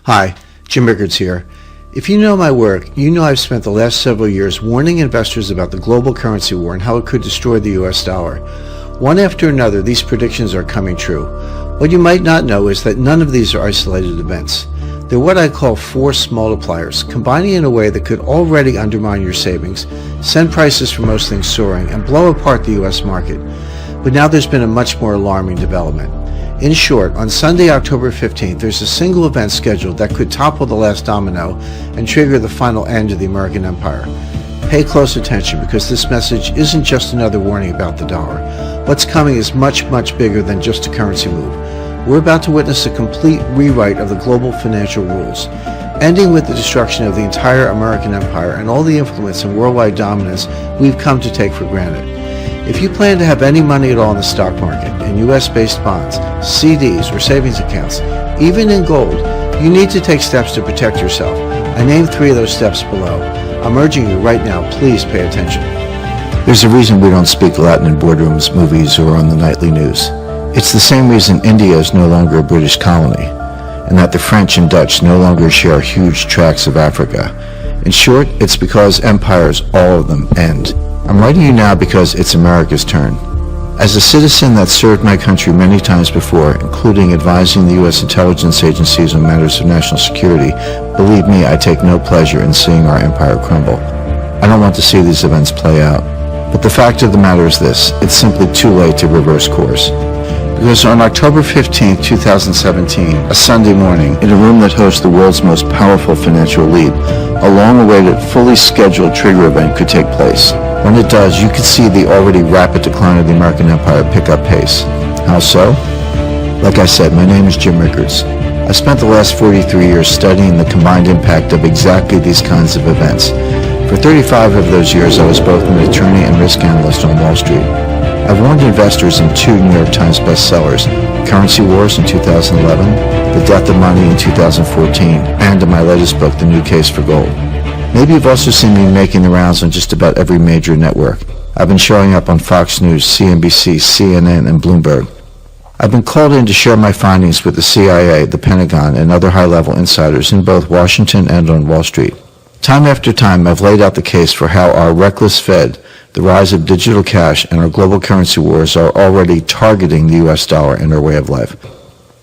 Hi, Jim Rickards here. If you know my work, you know I've spent the last several years warning investors about the global currency war and how it could destroy the US dollar. One after another, these predictions are coming true. What you might not know is that none of these are isolated events. They're what I call force multipliers, combining in a way that could already undermine your savings, send prices for most things soaring, and blow apart the US market. But now there's been a much more alarming development. In short, on Sunday, October 15th, there's a single event scheduled that could topple the last domino and trigger the final end of the American empire. Pay close attention because this message isn't just another warning about the dollar. What's coming is much, much bigger than just a currency move. We're about to witness a complete rewrite of the global financial rules, ending with the destruction of the entire American empire and all the influence and worldwide dominance we've come to take for granted. If you plan to have any money at all in the stock market, in US-based bonds, CDs, or savings accounts, even in gold, you need to take steps to protect yourself. I named 3 of those steps below. I'm urging you right now, please pay attention. There's a reason we don't speak Latin in boardrooms, movies, or on the nightly news. It's the same reason India is no longer a British colony, and that the French and Dutch no longer share huge tracts of Africa. In short, it's because empires, all of them, end. I'm writing you now because it's America's turn. As a citizen that served my country many times before, including advising the U.S. intelligence agencies on matters of national security, believe me, I take no pleasure in seeing our empire crumble. I don't want to see these events play out. But the fact of the matter is this: it's simply too late to reverse course. Because on October 15, 2017, a Sunday morning, in a room that hosts the world's most powerful financial elite, a long-awaited, fully scheduled trigger event could take place. When it does, you could see the already rapid decline of the American empire pick up pace. How so? Like I said, my name is Jim Rickards. I spent the last 43 years studying the combined impact of exactly these kinds of events. For 35 of those years, I was both an attorney and risk analyst on Wall Street. I've warned investors in 2 New York Times bestsellers, Currency Wars in 2011, The Death of Money in 2014, and in my latest book, The New Case for Gold. Maybe you've also seen me making the rounds on just about every major network. I've been showing up on Fox News, CNBC, CNN, and Bloomberg. I've been called in to share my findings with the CIA, the Pentagon, and other high-level insiders in both Washington and on Wall Street. Time after time, I've laid out the case for how our reckless Fed, the rise of digital cash, and our global currency wars are already targeting the U.S. dollar and our way of life.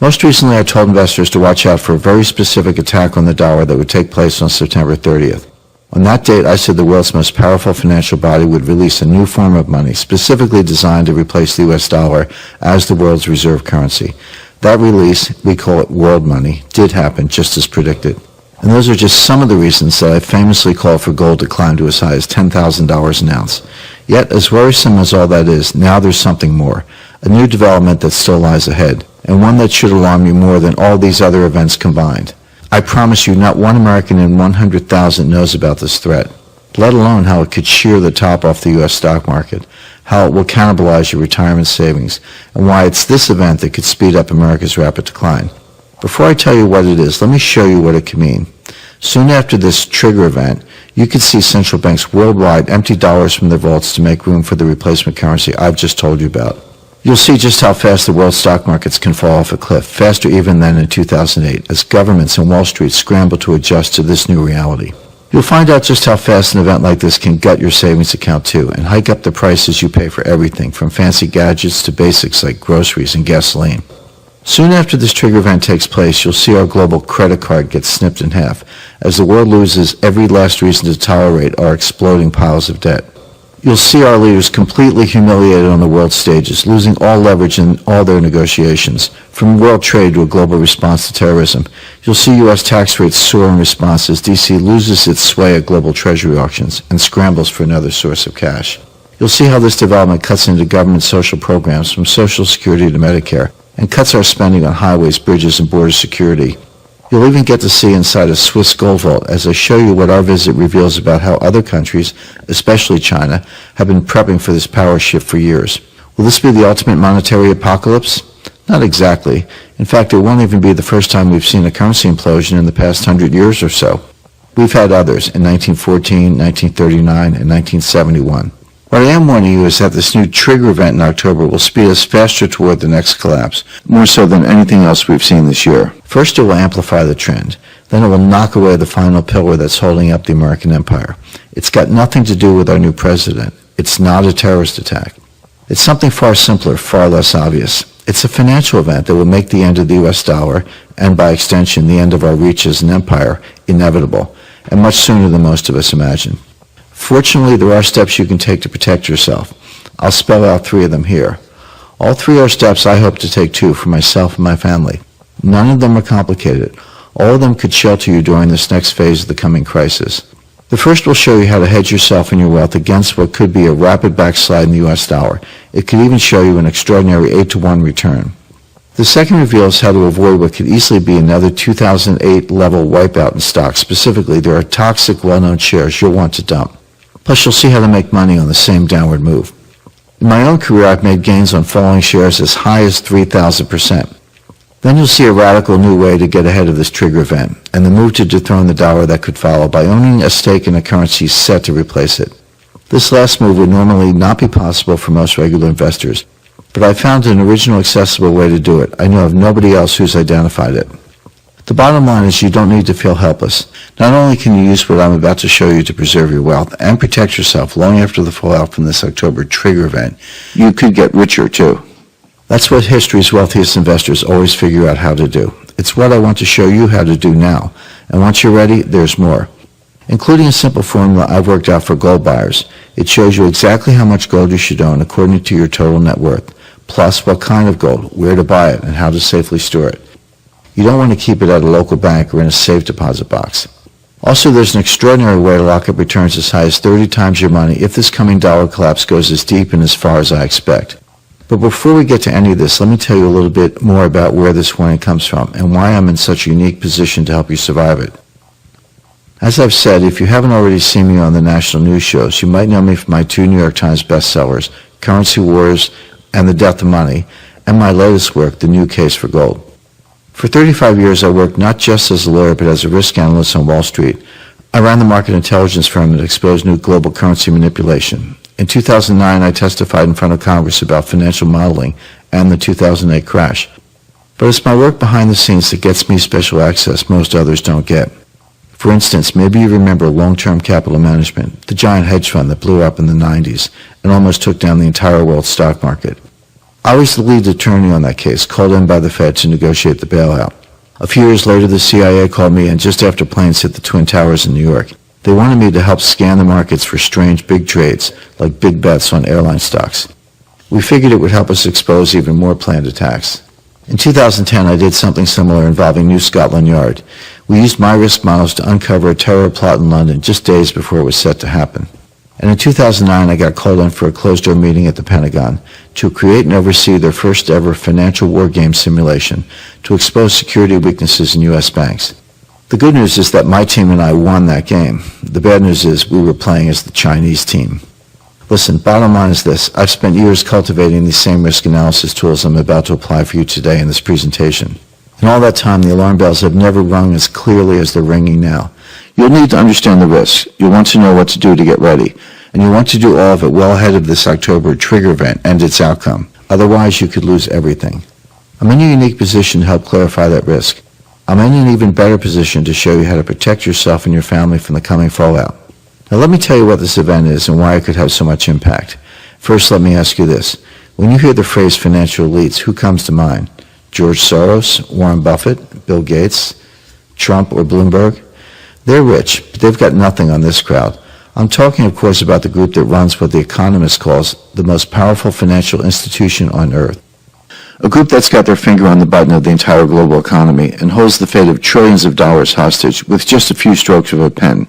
Most recently, I told investors to watch out for a very specific attack on the dollar that would take place on September 30th. On that date, I said the world's most powerful financial body would release a new form of money specifically designed to replace the US dollar as the world's reserve currency. That release, we call it world money, did happen just as predicted. And those are just some of the reasons that I famously called for gold to climb to as high as $10,000 an ounce. Yet, as worrisome as all that is, now there's something more, a new development that still lies ahead, and one that should alarm you more than all these other events combined. I promise you not one American in 100,000 knows about this threat, let alone how it could shear the top off the U.S. stock market, how it will cannibalize your retirement savings, and why it's this event that could speed up America's rapid decline. Before I tell you what it is, let me show you what it can mean. Soon after this trigger event, you could see central banks worldwide empty dollars from their vaults to make room for the replacement currency I've just told you about. You'll see just how fast the world stock markets can fall off a cliff, faster even than in 2008, as governments and Wall Street scramble to adjust to this new reality. You'll find out just how fast an event like this can gut your savings account too, and hike up the prices you pay for everything, from fancy gadgets to basics like groceries and gasoline. Soon after this trigger event takes place, you'll see our global credit card get snipped in half, as the world loses every last reason to tolerate our exploding piles of debt. You'll see our leaders completely humiliated on the world stages, losing all leverage in all their negotiations. From world trade to a global response to terrorism, you'll see U.S. tax rates soar in response as D.C. loses its sway at global treasury auctions and scrambles for another source of cash. You'll see how this development cuts into government social programs from Social Security to Medicare and cuts our spending on highways, bridges, and border security. You'll even get to see inside a Swiss gold vault as I show you what our visit reveals about how other countries, especially China, have been prepping for this power shift for years. Will this be the ultimate monetary apocalypse? Not exactly. In fact, it won't even be the first time we've seen a currency implosion in the past 100 years or so. We've had others in 1914, 1939, and 1971. What I am warning you is that this new trigger event in October will speed us faster toward the next collapse, more so than anything else we've seen this year. First, it will amplify the trend. Then it will knock away the final pillar that's holding up the American empire. It's got nothing to do with our new president. It's not a terrorist attack. It's something far simpler, far less obvious. It's a financial event that will make the end of the U.S. dollar, and by extension, the end of our reach as an empire, inevitable, and much sooner than most of us imagine. Fortunately, there are steps you can take to protect yourself. I'll spell out 3 of them here. All 3 are steps I hope to take too for myself and my family. None of them are complicated. All of them could shelter you during this next phase of the coming crisis. The first will show you how to hedge yourself and your wealth against what could be a rapid backslide in the U.S. dollar. It could even show you an extraordinary 8-to-1 return. The second reveals how to avoid what could easily be another 2008 level wipeout in stocks. Specifically, there are toxic, well-known shares you'll want to dump. Plus, you'll see how to make money on the same downward move. In my own career, I've made gains on falling shares as high as 3,000%. Then you'll see a radical new way to get ahead of this trigger event, and the move to dethrone the dollar that could follow by owning a stake in a currency set to replace it. This last move would normally not be possible for most regular investors, but I found an original accessible way to do it. I know of nobody else who's identified it. The bottom line is you don't need to feel helpless. Not only can you use what I'm about to show you to preserve your wealth and protect yourself long after the fallout from this October trigger event, you could get richer too. That's what history's wealthiest investors always figure out how to do. It's what I want to show you how to do now. And once you're ready, there's more. Including a simple formula I've worked out for gold buyers. It shows you exactly how much gold you should own according to your total net worth, plus what kind of gold, where to buy it, and how to safely store it. You don't want to keep it at a local bank or in a safe deposit box. Also, there's an extraordinary way to lock up returns as high as 30 times your money if this coming dollar collapse goes as deep and as far as I expect. But before we get to any of this, let me tell you a little bit more about where this warning comes from and why I'm in such a unique position to help you survive it. As I've said, if you haven't already seen me on the national news shows, you might know me from my 2 New York Times bestsellers, Currency Wars and The Death of Money, and my latest work, The New Case for Gold. For 35 years, I worked not just as a lawyer, but as a risk analyst on Wall Street. I ran the market intelligence firm that exposed new global currency manipulation. In 2009, I testified in front of Congress about financial modeling and the 2008 crash. But it's my work behind the scenes that gets me special access most others don't get. For instance, maybe you remember Long-Term Capital Management, the giant hedge fund that blew up in the 90s and almost took down the entire world stock market. I was the lead attorney on that case, called in by the Fed to negotiate the bailout. A few years later, the CIA called me in just after planes hit the Twin Towers in New York. They wanted me to help scan the markets for strange big trades, like big bets on airline stocks. We figured it would help us expose even more planned attacks. In 2010, I did something similar involving New Scotland Yard. We used my risk models to uncover a terror plot in London just days before it was set to happen. And in 2009, I got called in for a closed-door meeting at the Pentagon to create and oversee their first-ever financial war game simulation to expose security weaknesses in U.S. banks. The good news is that my team and I won that game. The bad news is we were playing as the Chinese team. Listen, bottom line is this. I've spent years cultivating these same risk analysis tools I'm about to apply for you today in this presentation. In all that time, the alarm bells have never rung as clearly as they're ringing now. You'll need to understand the risks. You'll want to know what to do to get ready. And you'll want to do all of it well ahead of this October trigger event and its outcome. Otherwise, you could lose everything. I'm in a unique position to help clarify that risk. I'm in an even better position to show you how to protect yourself and your family from the coming fallout. Now let me tell you what this event is and why it could have so much impact. First, let me ask you this. When you hear the phrase financial elites, who comes to mind? George Soros, Warren Buffett, Bill Gates, Trump, or Bloomberg? They're rich, but they've got nothing on this crowd. I'm talking, of course, about the group that runs what The Economist calls the most powerful financial institution on earth. A group that's got their finger on the button of the entire global economy and holds the fate of trillions of dollars hostage with just a few strokes of a pen.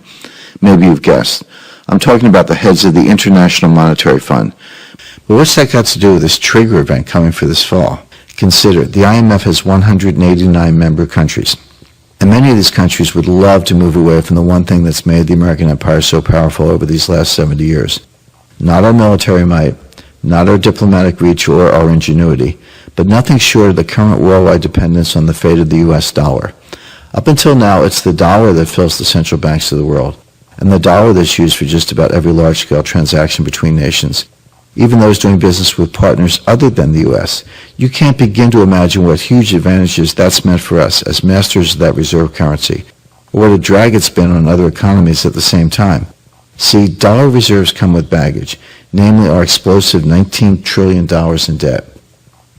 Maybe you've guessed. I'm talking about the heads of the International Monetary Fund. But what's that got to do with this trigger event coming for this fall? Consider, the IMF has 189 member countries. And many of these countries would love to move away from the one thing that's made the American empire so powerful over these last 70 years. Not our military might, not our diplomatic reach or our ingenuity, but nothing short of the current worldwide dependence on the fate of the U.S. dollar. Up until now, it's the dollar that fills the central banks of the world. and the dollar that's used for just about every large-scale transaction between nations, even those doing business with partners other than the U.S. You can't begin to imagine what huge advantages that's meant for us as masters of that reserve currency, or what a drag it's been on other economies at the same time. See, dollar reserves come with baggage, namely our explosive $19 trillion in debt.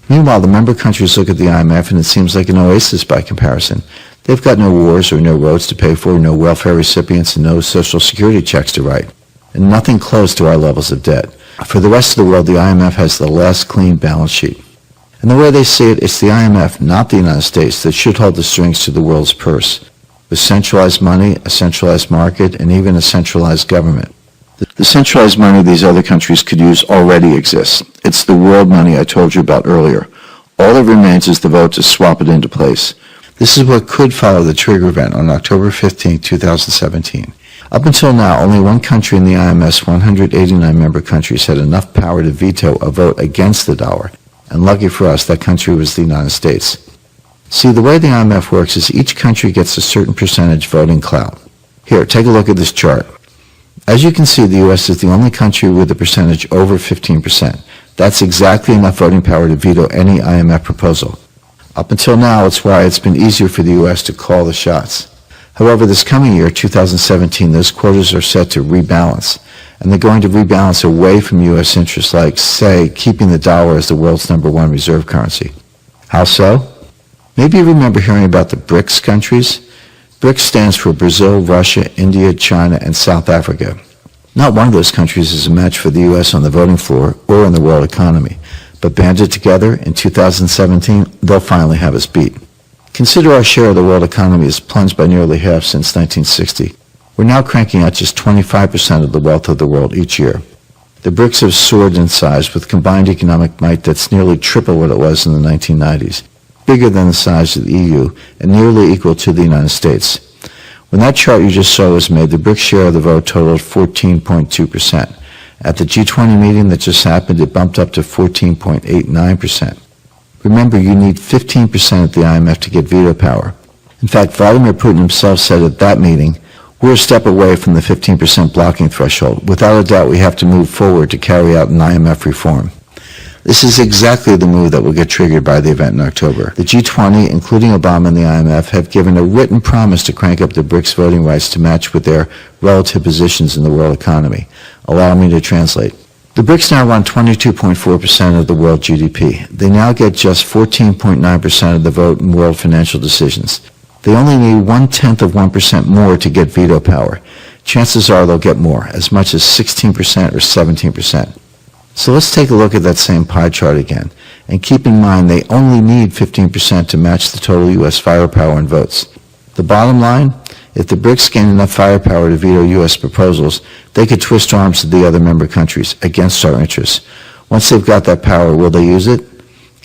Meanwhile, the member countries look at the IMF and it seems like an oasis by comparison. They've got no wars or no roads to pay for, no welfare recipients, and no social security checks to write, and nothing close to our levels of debt. For the rest of the world, the IMF has the last clean balance sheet. And the way they see it, it's the IMF, not the United States, that should hold the strings to the world's purse, with centralized money, a centralized market, and even a centralized government. The centralized money these other countries could use already exists. It's the world money I told you about earlier. All that remains is the vote to swap it into place. This is what could follow the trigger event on October 15, 2017. Up until now, only one country in the IMF's 189 member countries had enough power to veto a vote against the dollar, and lucky for us, that country was the United States. See, the way the IMF works is each country gets a certain percentage voting clout. Here, take a look at this chart. As you can see, the U.S. is the only country with a percentage over 15%. That's exactly enough voting power to veto any IMF proposal. Up until now, it's why it's been easier for the U.S. to call the shots. However, this coming year, 2017, those quotas are set to rebalance, and they're going to rebalance away from U.S. interests like, say, keeping the dollar as the world's #1 reserve currency. How so? Maybe you remember hearing about the BRICS countries. BRICS stands for Brazil, Russia, India, China, and South Africa. Not one of those countries is a match for the U.S. on the voting floor or in the world economy, but banded together in 2017, they'll finally have us beat. Consider our share of the world economy has plunged by nearly half since 1960. We're now cranking out just 25% of the wealth of the world each year. The BRICS have soared in size with combined economic might that's nearly triple what it was in the 1990s, bigger than the size of the EU, and nearly equal to the United States. When that chart you just saw was made, the BRICS share of the vote totaled 14.2%. At the G20 meeting that just happened, it bumped up to 14.89%. Remember, you need 15% at the IMF to get veto power. In fact, Vladimir Putin himself said at that meeting, "We're a step away from the 15% blocking threshold. Without a doubt, we have to move forward to carry out an IMF reform." This is exactly the move that will get triggered by the event in October. The G20, including Obama and the IMF, have given a written promise to crank up the BRICS voting rights to match with their relative positions in the world economy. Allow me to translate. The BRICS now run 22.4% of the world GDP. They now get just 14.9% of the vote in world financial decisions. They only need 1/10% more to get veto power. Chances are they'll get more, as much as 16% or 17%. So let's take a look at that same pie chart again, and keep in mind they only need 15% to match the total U.S. firepower and votes. The bottom line, if the BRICS gain enough firepower to veto U.S. proposals, they could twist arms to the other member countries against our interests. Once they've got that power, will they use it?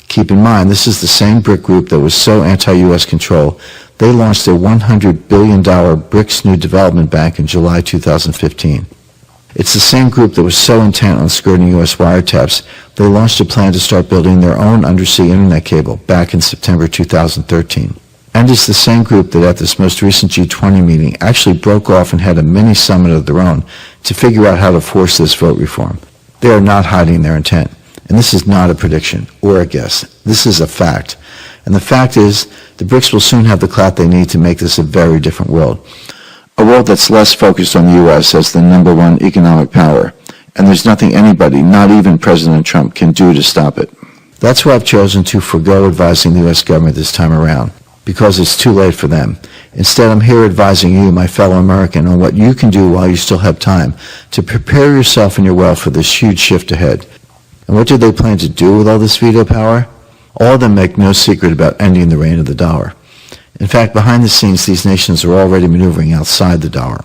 Keep in mind, this is the same BRIC group that was so anti-U.S. control, they launched their $100 billion BRICS New Development Bank in July 2015. It's the same group that was so intent on skirting U.S. wiretaps, they launched a plan to start building their own undersea internet cable back in September 2013. And it's the same group that at this most recent G20 meeting actually broke off and had a mini summit of their own to figure out how to force this vote reform. They are not hiding their intent. And this is not a prediction or a guess. This is a fact. And the fact is, the BRICS will soon have the clout they need to make this a very different world. A world that's less focused on the U.S. as the #1 economic power. And there's nothing anybody, not even President Trump, can do to stop it. That's why I've chosen to forego advising the U.S. government this time around, because it's too late for them. Instead, I'm here advising you, my fellow American, on what you can do while you still have time to prepare yourself and your wealth for this huge shift ahead. And what do they plan to do with all this veto power? All of them make no secret about ending the reign of the dollar. In fact, behind the scenes, these nations are already maneuvering outside the dollar.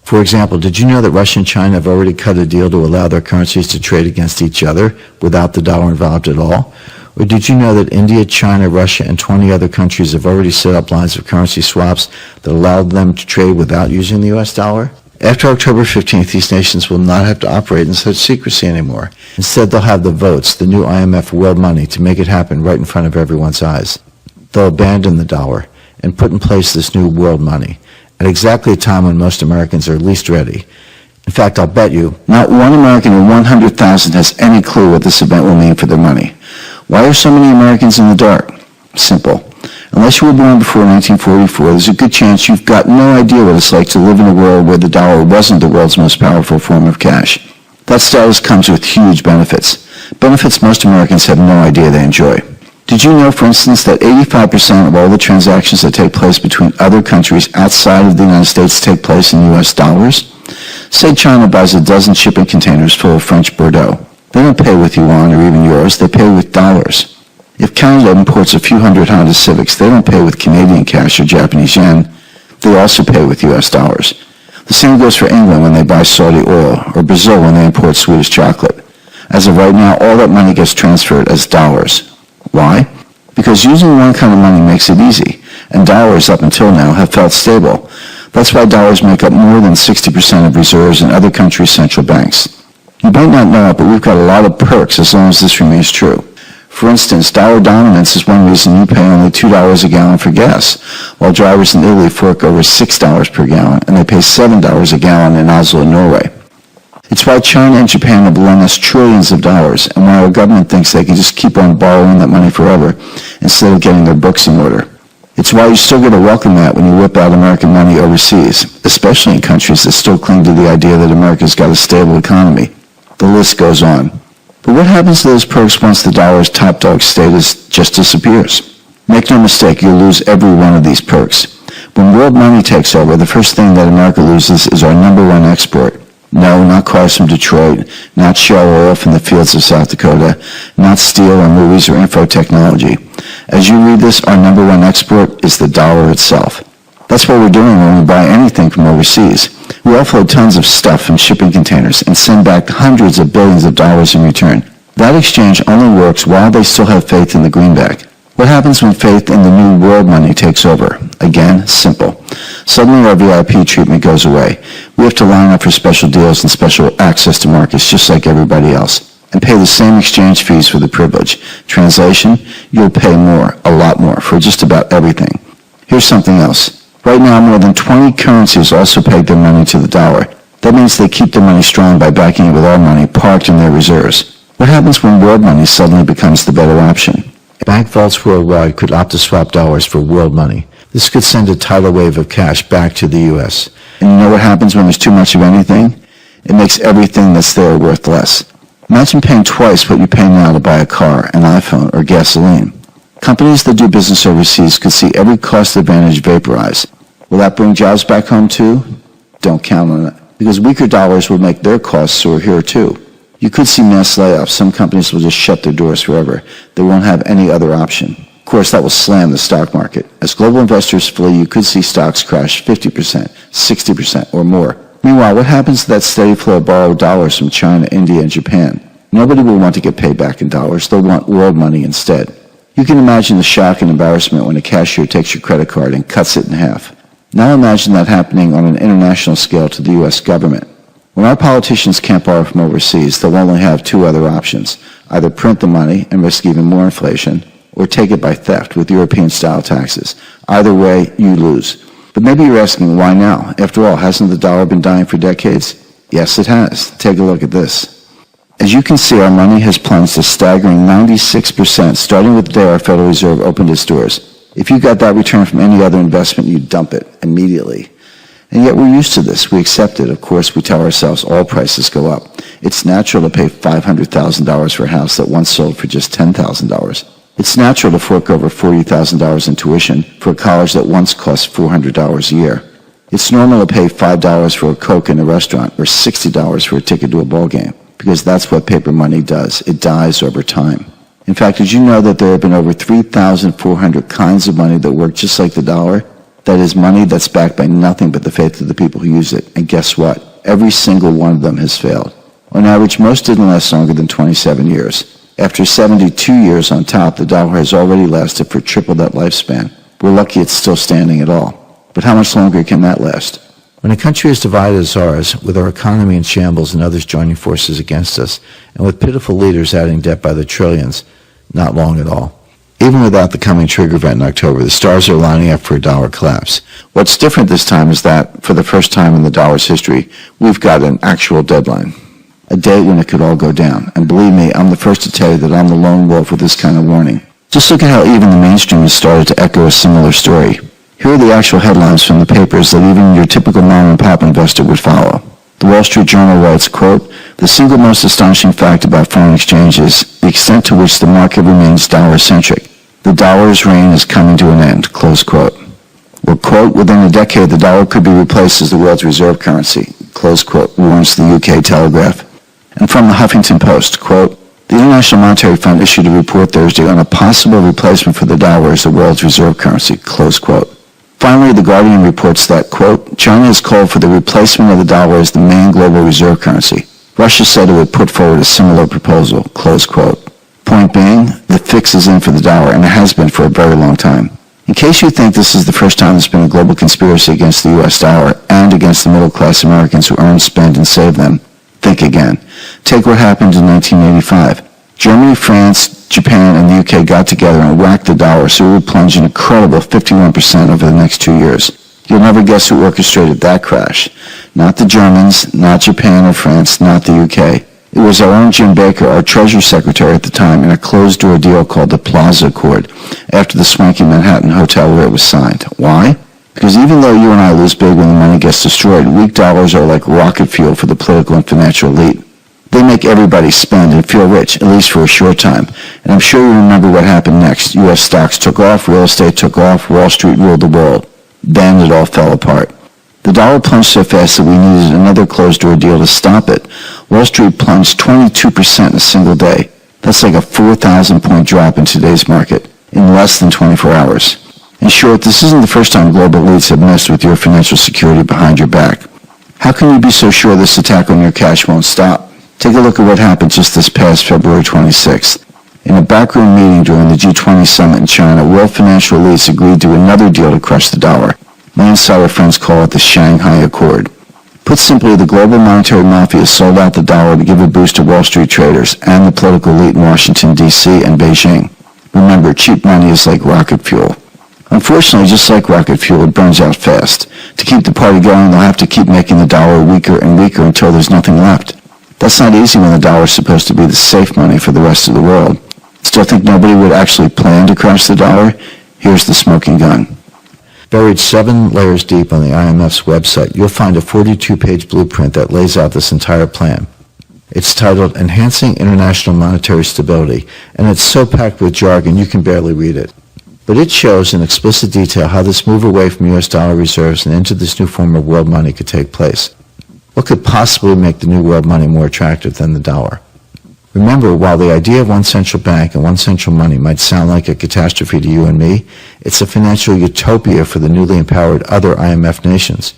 For example, did you know that Russia and China have already cut a deal to allow their currencies to trade against each other without the dollar involved at all? Or did you know that India, China, Russia, and 20 other countries have already set up lines of currency swaps that allow them to trade without using the U.S. dollar? After October 15th, these nations will not have to operate in such secrecy anymore. Instead, they'll have the votes, the new IMF world money, to make it happen right in front of everyone's eyes. They'll abandon the dollar, and put in place this new world money at exactly a time when most Americans are least ready. In fact, I'll bet you not one American in 100,000 has any clue what this event will mean for their money. Why are so many Americans in the dark? Simple. Unless you were born before 1944, there's a good chance you've got no idea what it's like to live in a world where the dollar wasn't the world's most powerful form of cash. That status comes with huge benefits. Benefits most Americans have no idea they enjoy. Did you know, for instance, that 85% of all the transactions that take place between other countries outside of the United States take place in U.S. dollars? Say China buys a dozen shipping containers full of French Bordeaux. They don't pay with yuan or even euros, they pay with dollars. If Canada imports a few hundred Honda Civics, they don't pay with Canadian cash or Japanese yen. They also pay with U.S. dollars. The same goes for England when they buy Saudi oil, or Brazil when they import Swedish chocolate. As of right now, all that money gets transferred as dollars. Why? Because using one kind of money makes it easy, and dollars up until now have felt stable. That's why dollars make up more than 60% of reserves in other countries' central banks. You might not know it, but we've got a lot of perks as long as this remains true. For instance, dollar dominance is one reason you pay only $2 a gallon for gas, while drivers in Italy fork over $6 per gallon, and they pay $7 a gallon in Oslo, Norway. It's why China and Japan have lent us trillions of dollars, and why our government thinks they can just keep on borrowing that money forever instead of getting their books in order. It's why you still get a welcome mat when you whip out American money overseas, especially in countries that still cling to the idea that America's got a stable economy. The list goes on. But what happens to those perks once the dollar's top dog status just disappears? Make no mistake, you'll lose every one of these perks. When world money takes over, the first thing that America loses is our number one export. No, not cars from Detroit, not shale oil from the fields of South Dakota, not steel or movies or info technology. As you read this, our number one export is the dollar itself. That's what we're doing when we buy anything from overseas. We offload tons of stuff from shipping containers and send back hundreds of billions of dollars in return. That exchange only works while they still have faith in the greenback. What happens when faith in the new world money takes over? Again, simple. Suddenly our VIP treatment goes away. We have to line up for special deals and special access to markets just like everybody else, and pay the same exchange fees for the privilege. Translation, you'll pay more, a lot more, for just about everything. Here's something else. Right now, more than 20 currencies also peg their money to the dollar. That means they keep their money strong by backing it with our money parked in their reserves. What happens when world money suddenly becomes the better option? Bank vaults worldwide could opt to swap dollars for world money. This could send a tidal wave of cash back to the U.S. And you know what happens when there's too much of anything? It makes everything that's there worth less. Imagine paying twice what you pay now to buy a car, an iPhone, or gasoline. Companies that do business overseas could see every cost advantage vaporize. Will that bring jobs back home too? Don't count on it, because weaker dollars will make their costs soar here too. You could see mass layoffs. Some companies will just shut their doors forever. They won't have any other option. Of course, that will slam the stock market. As global investors flee, you could see stocks crash 50%, 60%, or more. Meanwhile, what happens to that steady flow of borrowed dollars from China, India, and Japan? Nobody will want to get paid back in dollars. They'll want world money instead. You can imagine the shock and embarrassment when a cashier takes your credit card and cuts it in half. Now imagine that happening on an international scale to the U.S. government. When our politicians can't borrow from overseas, they'll only have two other options: either print the money and risk even more inflation, or take it by theft with European-style taxes. Either way, you lose. But maybe you're asking, why now? After all, hasn't the dollar been dying for decades? Yes, it has. Take a look at this. As you can see, our money has plunged a staggering 96%, starting with the day our Federal Reserve opened its doors. If you got that return from any other investment, you'd dump it immediately. And yet we're used to this. We accept it. Of course, we tell ourselves all prices go up. It's natural to pay $500,000 for a house that once sold for just $10,000. It's natural to fork over $40,000 in tuition for a college that once cost $400 a year. It's normal to pay $5 for a Coke in a restaurant or $60 for a ticket to a ball game, because that's what paper money does. It dies over time. In fact, did you know that there have been over 3,400 kinds of money that work just like the dollar? That is money that's backed by nothing but the faith of the people who use it. And guess what? Every single one of them has failed. On average, most didn't last longer than 27 years. After 72 years on top, the dollar has already lasted for triple that lifespan. We're lucky it's still standing at all. But how much longer can that last? When a country is divided as ours, with our economy in shambles and others joining forces against us, and with pitiful leaders adding debt by the trillions, not long at all. Even without the coming trigger event in October, the stars are lining up for a dollar collapse. What's different this time is that, for the first time in the dollar's history, we've got an actual deadline. A date when it could all go down. And believe me, I'm the first to tell you that I'm the lone wolf with this kind of warning. Just look at how even the mainstream has started to echo a similar story. Here are the actual headlines from the papers that even your typical mom-and-pop investor would follow. The Wall Street Journal writes, quote, "The single most astonishing fact about foreign exchange is the extent to which the market remains dollar-centric. The dollar's reign is coming to an end," close quote. Or, quote, "Within a decade, the dollar could be replaced as the world's reserve currency," close quote, warns the UK Telegraph. And from the Huffington Post, quote, "The International Monetary Fund issued a report Thursday on a possible replacement for the dollar as the world's reserve currency," close quote. Finally, The Guardian reports that, quote, "China has called for the replacement of the dollar as the main global reserve currency. Russia said it would put forward a similar proposal," close quote. Point being, the fix is in for the dollar, and it has been for a very long time. In case you think this is the first time there's been a global conspiracy against the U.S. dollar and against the middle-class Americans who earn, spend, and save them, think again. Take what happened in 1985. Germany, France, Japan, and the UK got together and whacked the dollar so it would plunge an incredible 51% over the next 2 years. You'll never guess who orchestrated that crash. Not the Germans, not Japan or France, not the UK. It was our own Jim Baker, our Treasury Secretary at the time, in a closed-door deal called the Plaza Accord, after the swanky Manhattan hotel where it was signed. Why? Because even though you and I lose big when the money gets destroyed, weak dollars are like rocket fuel for the political and financial elite. They make everybody spend and feel rich, at least for a short time. And I'm sure you remember what happened next. U.S. stocks took off, real estate took off, Wall Street ruled the world. Then it all fell apart. The dollar plunged so fast that we needed another closed-door deal to stop it. Wall Street plunged 22% in a single day. That's like a 4,000-point drop in today's market in less than 24 hours. In short, this isn't the first time global elites have messed with your financial security behind your back. How can you be so sure this attack on your cash won't stop? Take a look at what happened just this past February 26th. In a backroom meeting during the G20 summit in China, world financial elites agreed to another deal to crush the dollar. My insider friends call it the Shanghai Accord. Put simply, the global monetary mafia sold out the dollar to give a boost to Wall Street traders and the political elite in Washington, D.C. and Beijing. Remember, cheap money is like rocket fuel. Unfortunately, just like rocket fuel, it burns out fast. To keep the party going, they'll have to keep making the dollar weaker and weaker until there's nothing left. That's not easy when the dollar is supposed to be the safe money for the rest of the world. Still think nobody would actually plan to crush the dollar? Here's the smoking gun. Buried 7 layers deep on the IMF's website, you'll find a 42-page blueprint that lays out this entire plan. It's titled Enhancing International Monetary Stability, and it's so packed with jargon you can barely read it. But it shows in explicit detail how this move away from U.S. dollar reserves and into this new form of world money could take place. What could possibly make the new world money more attractive than the dollar? Remember, while the idea of one central bank and one central money might sound like a catastrophe to you and me, it's a financial utopia for the newly empowered other IMF nations.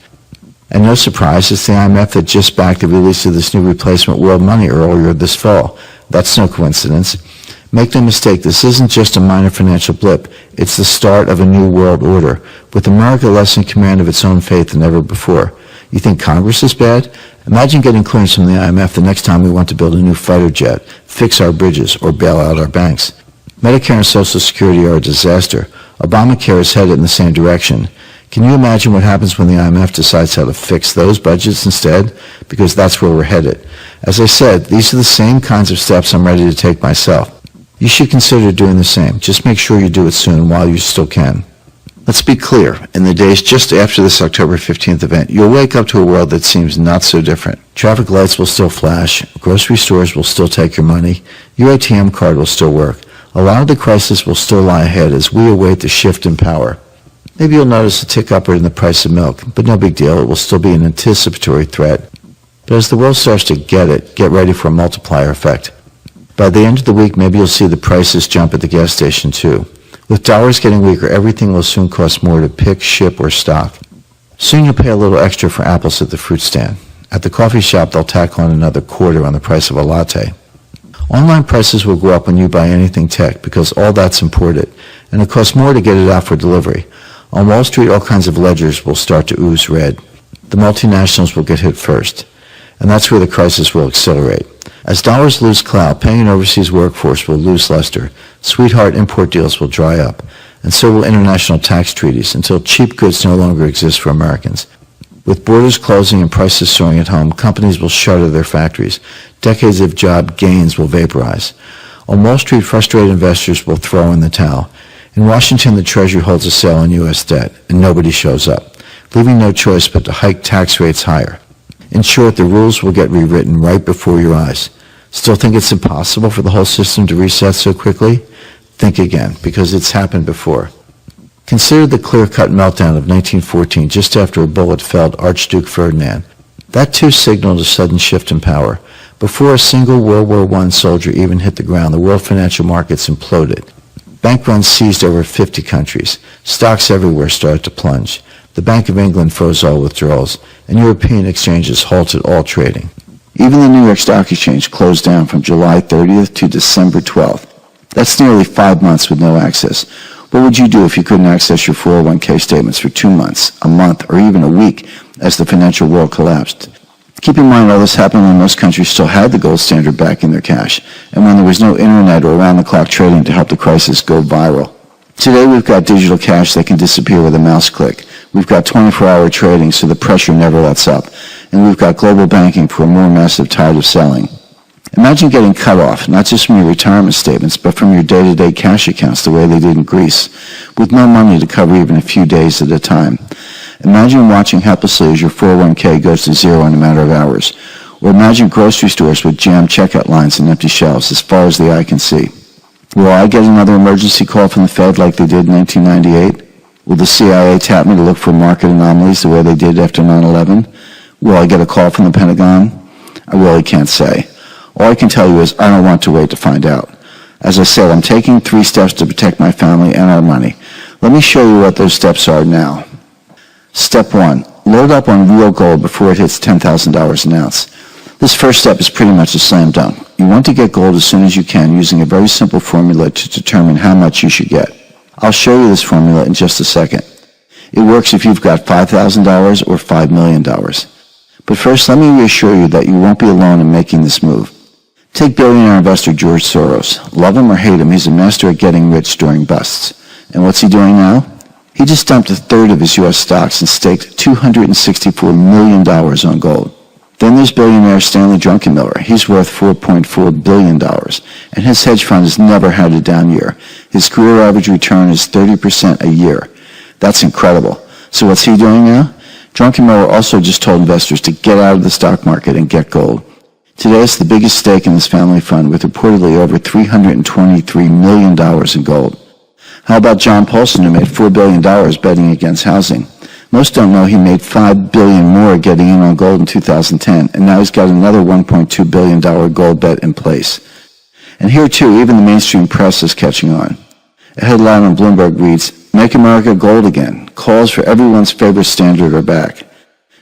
And no surprise, it's the IMF that just backed the release of this new replacement world money earlier this fall. That's no coincidence. Make no mistake, this isn't just a minor financial blip. It's the start of a new world order, with America less in command of its own fate than ever before. You think Congress is bad? Imagine getting clearance from the IMF the next time we want to build a new fighter jet, fix our bridges, or bail out our banks. Medicare and Social Security are a disaster. Obamacare is headed in the same direction. Can you imagine what happens when the IMF decides how to fix those budgets instead? Because that's where we're headed. As I said, these are the same kinds of steps I'm ready to take myself. You should consider doing the same. Just make sure you do it soon while you still can. Let's be clear, in the days just after this October 15th event, you'll wake up to a world that seems not so different. Traffic lights will still flash, grocery stores will still take your money, your ATM card will still work. A lot of the crisis will still lie ahead as we await the shift in power. Maybe you'll notice a tick upward in the price of milk, but no big deal, it will still be an anticipatory threat. But as the world starts to get it, get ready for a multiplier effect. By the end of the week, maybe you'll see the prices jump at the gas station too. With dollars getting weaker, everything will soon cost more to pick, ship, or stock. Soon you'll pay a little extra for apples at the fruit stand. At the coffee shop, they'll tack on another quarter on the price of a latte. Online prices will go up when you buy anything tech because all that's imported, and it costs more to get it out for delivery. On Wall Street, all kinds of ledgers will start to ooze red. The multinationals will get hit first, and that's where the crisis will accelerate. As dollars lose clout, paying an overseas workforce will lose luster. Sweetheart import deals will dry up, and so will international tax treaties until cheap goods no longer exist for Americans. With borders closing and prices soaring at home, companies will shutter their factories. Decades of job gains will vaporize. On Wall Street, frustrated investors will throw in the towel. In Washington, the Treasury holds a sale on U.S. debt, and nobody shows up, leaving no choice but to hike tax rates higher. In short, the rules will get rewritten right before your eyes. Still think it's impossible for the whole system to reset so quickly? Think again, because it's happened before. Consider the clear-cut meltdown of 1914, just after a bullet felled Archduke Ferdinand. That too signaled a sudden shift in power. Before a single World War I soldier even hit the ground, the world financial markets imploded. Bank runs seized over 50 countries. Stocks everywhere started to plunge. The Bank of England froze all withdrawals, and European exchanges halted all trading. Even the New York Stock Exchange closed down from July 30th to December 12th. That's nearly 5 months with no access. What would you do if you couldn't access your 401k statements for 2 months, a month, or even a week as the financial world collapsed? Keep in mind all this happened when most countries still had the gold standard backing their cash, and when there was no internet or around-the-clock trading to help the crisis go viral. Today we've got digital cash that can disappear with a mouse click. We've got 24-hour trading so the pressure never lets up. And we've got global banking for a more massive tide of selling. Imagine getting cut off, not just from your retirement statements, but from your day-to-day cash accounts the way they did in Greece, with no money to cover even a few days at a time. Imagine watching helplessly as your 401k goes to zero in a matter of hours. Or imagine grocery stores with jammed checkout lines and empty shelves as far as the eye can see. Will I get another emergency call from the Fed like they did in 1998? Will the CIA tap me to look for market anomalies the way they did after 9/11? Will I get a call from the Pentagon? I really can't say. All I can tell you is I don't want to wait to find out. As I said, I'm taking 3 steps to protect my family and our money. Let me show you what those steps are now. Step 1. Load up on real gold before it hits $10,000 an ounce. This first step is pretty much a slam dunk. You want to get gold as soon as you can using a very simple formula to determine how much you should get. I'll show you this formula in just a second. It works if you've got $5,000 or $5 million. But first, let me reassure you that you won't be alone in making this move. Take billionaire investor George Soros. Love him or hate him, he's a master at getting rich during busts. And what's he doing now? He just dumped a third of his U.S. stocks and staked $264 million on gold. Then there's billionaire Stanley Druckenmiller. He's worth $4.4 billion, and his hedge fund has never had a down year. His career average return is 30% a year. That's incredible. So what's he doing now? Druckenmiller also just told investors to get out of the stock market and get gold. Today it's the biggest stake in this family fund with reportedly over $323 million in gold. How about John Paulson, who made $4 billion betting against housing? Most don't know he made $5 billion more getting in on gold in 2010, and now he's got another $1.2 billion gold bet in place. And here too, even the mainstream press is catching on. A headline on Bloomberg reads, "Make America Gold Again. Calls for everyone's favorite standard are back."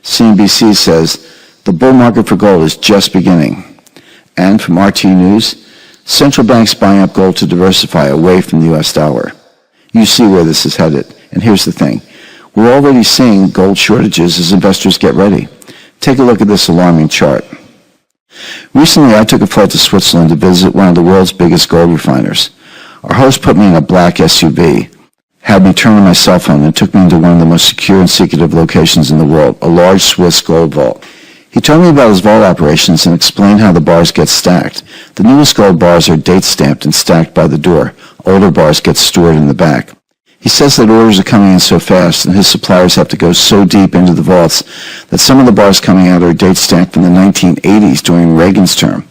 CNBC says, "The bull market for gold is just beginning." And from RT News, "Central banks buying up gold to diversify away from the U.S. dollar." You see where this is headed. And here's the thing. We're already seeing gold shortages as investors get ready. Take a look at this alarming chart. Recently, I took a flight to Switzerland to visit one of the world's biggest gold refiners. Our host put me in a black SUV, had me turn on my cell phone, and took me into one of the most secure and secretive locations in the world, a large Swiss gold vault. He told me about his vault operations and explained how the bars get stacked. The newest gold bars are date-stamped and stacked by the door. Older bars get stored in the back. He says that orders are coming in so fast and his suppliers have to go so deep into the vaults that some of the bars coming out are date-stamped from the 1980s during Reagan's term.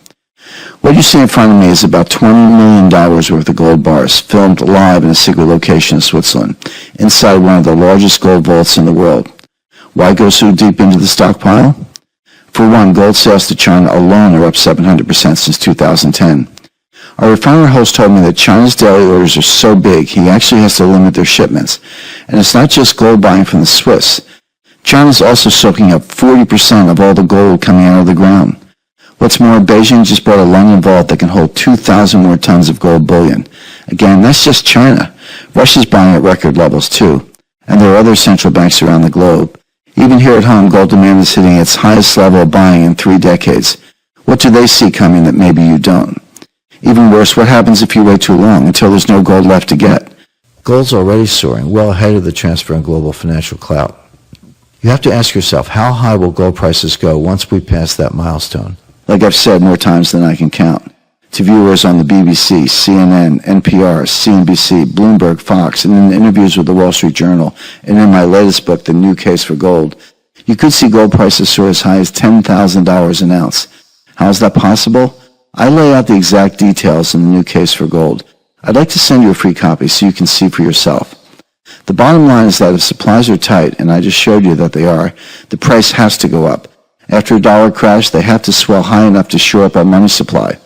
What you see in front of me is about $20 million worth of gold bars filmed live in a secret location in Switzerland, inside one of the largest gold vaults in the world. Why go so deep into the stockpile? For one, gold sales to China alone are up 700% since 2010. Our refiner host told me that China's daily orders are so big he actually has to limit their shipments. And it's not just gold buying from the Swiss. China's also soaking up 40% of all the gold coming out of the ground. What's more, Beijing just bought a London vault that can hold 2,000 more tons of gold bullion. Again, that's just China. Russia's buying at record levels too. And there are other central banks around the globe. Even here at home, gold demand is hitting its highest level of buying in 3 decades. What do they see coming that maybe you don't? Even worse, what happens if you wait too long until there's no gold left to get? Gold's already soaring, well ahead of the transfer in global financial clout. You have to ask yourself, how high will gold prices go once we pass that milestone? Like I've said more times than I can count. To viewers on the BBC, CNN, NPR, CNBC, Bloomberg, Fox, and in interviews with the Wall Street Journal, and in my latest book, The New Case for Gold, you could see gold prices soar as high as $10,000 an ounce. How is that possible? I lay out the exact details in The New Case for Gold. I'd like to send you a free copy so you can see for yourself. The bottom line is that if supplies are tight, and I just showed you that they are, the price has to go up. After a dollar crash, they have to swell high enough to shore up our money supply.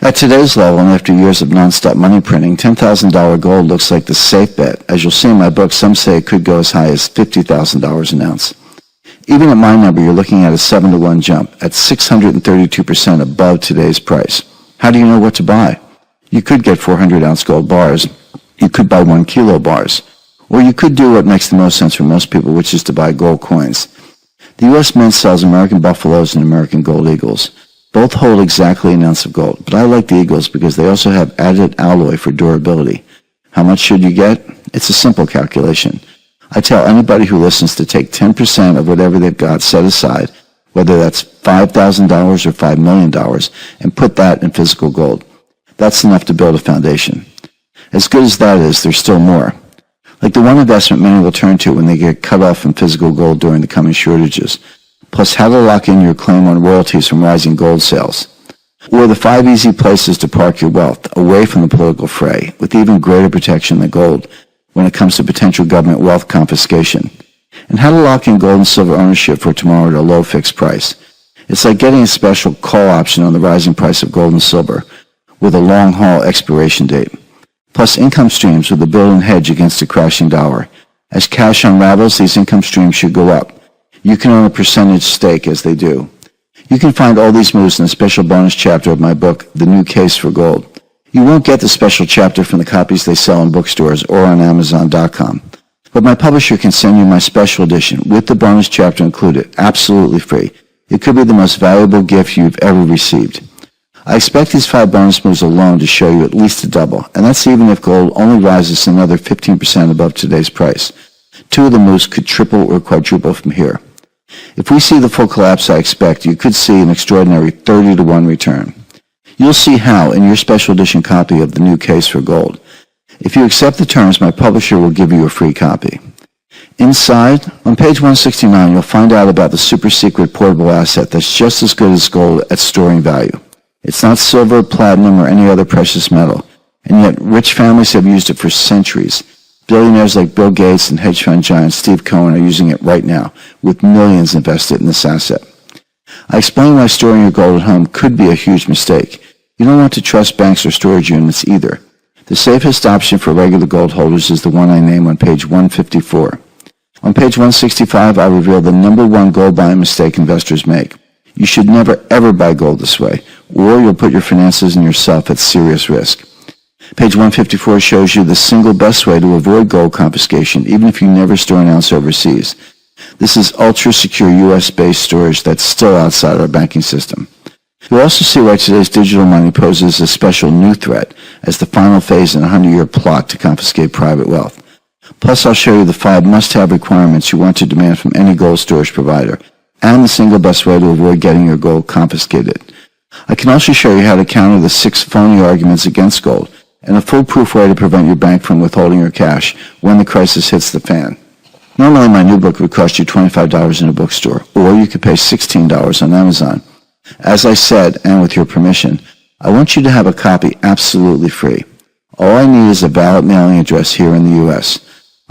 At today's level, and after years of non-stop money printing, $10,000 gold looks like the safe bet. As you'll see in my book, some say it could go as high as $50,000 an ounce. Even at my number, you're looking at a 7-to-1 jump at 632% above today's price. How do you know what to buy? You could get 400-ounce gold bars. You could buy 1-kilo bars. Or you could do what makes the most sense for most people, which is to buy gold coins. The U.S. Mint sells American Buffaloes and American Gold Eagles. Both hold exactly an ounce of gold, but I like the Eagles because they also have added alloy for durability. How much should you get? It's a simple calculation. I tell anybody who listens to take 10% of whatever they've got set aside, whether that's $5,000 or $5 million, and put that in physical gold. That's enough to build a foundation. As good as that is, there's still more. Like the one investment many will turn to when they get cut off from physical gold during the coming shortages. Plus how to lock in your claim on royalties from rising gold sales. Or the 5 easy places to park your wealth away from the political fray, with even greater protection than gold when it comes to potential government wealth confiscation. And how to lock in gold and silver ownership for tomorrow at a low fixed price. It's like getting a special call option on the rising price of gold and silver with a long-haul expiration date. Plus income streams with a built-in hedge against a crashing dollar. As cash unravels, these income streams should go up. You can own a percentage stake as they do. You can find all these moves in a special bonus chapter of my book, The New Case for Gold. You won't get the special chapter from the copies they sell in bookstores or on Amazon.com. But my publisher can send you my special edition with the bonus chapter included, absolutely free. It could be the most valuable gift you've ever received. I expect these 5 bonus moves alone to show you at least a double, and that's even if gold only rises another 15% above today's price. 2 of the moves could triple or quadruple from here. If we see the full collapse I expect, you could see an extraordinary 30-to-1 return. You'll see how in your special edition copy of The New Case for Gold. If you accept the terms, my publisher will give you a free copy. Inside, on page 169, you'll find out about the super secret portable asset that's just as good as gold at storing value. It's not silver, platinum, or any other precious metal, and yet rich families have used it for centuries. Billionaires like Bill Gates and hedge fund giant Steve Cohen are using it right now, with millions invested in this asset. I explain why storing your gold at home could be a huge mistake. You don't want to trust banks or storage units either. The safest option for regular gold holders is the one I name on page 154. On page 165, I reveal the number 1 gold buying mistake investors make. You should never ever buy gold this way, or you'll put your finances and yourself at serious risk. Page 154 shows you the single best way to avoid gold confiscation, even if you never store an ounce overseas. This is ultra-secure U.S.-based storage that's still outside our banking system. You'll also see why today's digital money poses a special new threat as the final phase in a 100-year plot to confiscate private wealth. Plus, I'll show you the 5 must-have requirements you want to demand from any gold storage provider, and the single best way to avoid getting your gold confiscated. I can also show you how to counter the 6 phony arguments against gold, and a foolproof way to prevent your bank from withholding your cash when the crisis hits the fan. Normally, my new book would cost you $25 in a bookstore, or you could pay $16 on Amazon. As I said, and with your permission, I want you to have a copy absolutely free. All I need is a valid mailing address here in the U.S.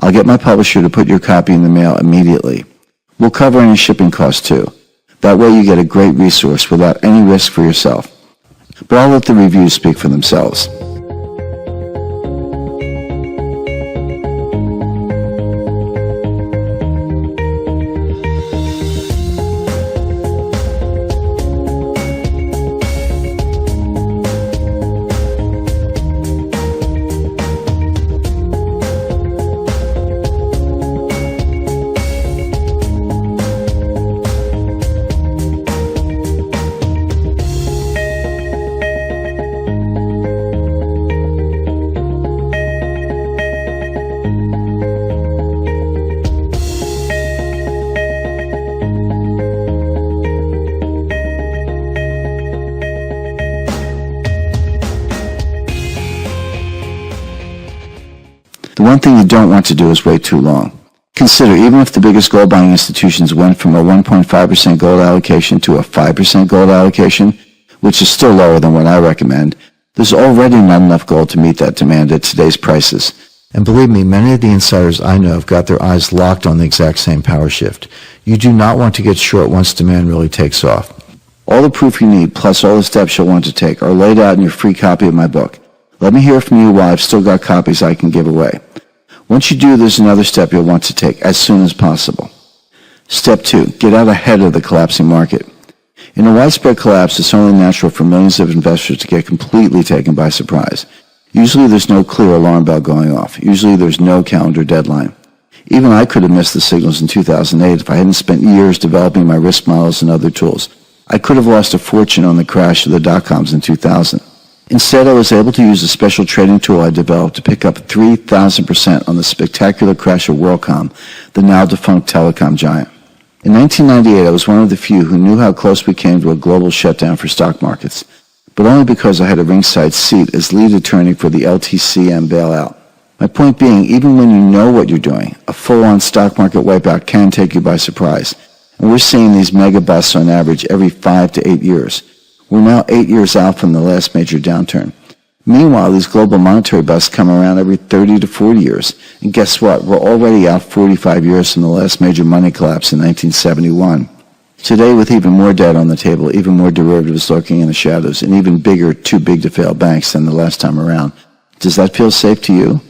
I'll get my publisher to put your copy in the mail immediately. We'll cover any shipping costs too. That way you get a great resource without any risk for yourself. But I'll let the reviews speak for themselves. one thing you don't want to do is wait too long. Consider, even if the biggest gold buying institutions went from a 1.5% gold allocation to a 5% gold allocation, which is still lower than what I recommend, there's already not enough gold to meet that demand at today's prices. And believe me, many of the insiders I know have got their eyes locked on the exact same power shift. You do not want to get short once demand really takes off. All the proof you need, plus all the steps you'll want to take, are laid out in your free copy of my book. Let me hear from you while I've still got copies I can give away. Once you do, there's another step you'll want to take as soon as possible. Step 2. Get out ahead of the collapsing market. In a widespread collapse, it's only natural for millions of investors to get completely taken by surprise. Usually there's no clear alarm bell going off. Usually there's no calendar deadline. Even I could have missed the signals in 2008 if I hadn't spent years developing my risk models and other tools. I could have lost a fortune on the crash of the dot-coms in 2000. Instead, I was able to use a special trading tool I developed to pick up 3,000% on the spectacular crash of WorldCom, the now-defunct telecom giant. In 1998, I was one of the few who knew how close we came to a global shutdown for stock markets, but only because I had a ringside seat as lead attorney for the LTCM bailout. My point being, even when you know what you're doing, a full-on stock market wipeout can take you by surprise, and we're seeing these mega busts on average every 5 to 8 years. We're now 8 years out from the last major downturn. Meanwhile, these global monetary busts come around every 30 to 40 years. And guess what? We're already out 45 years from the last major money collapse in 1971. Today, with even more debt on the table, even more derivatives lurking in the shadows, and even bigger, too big to fail banks than the last time around, does that feel safe to you?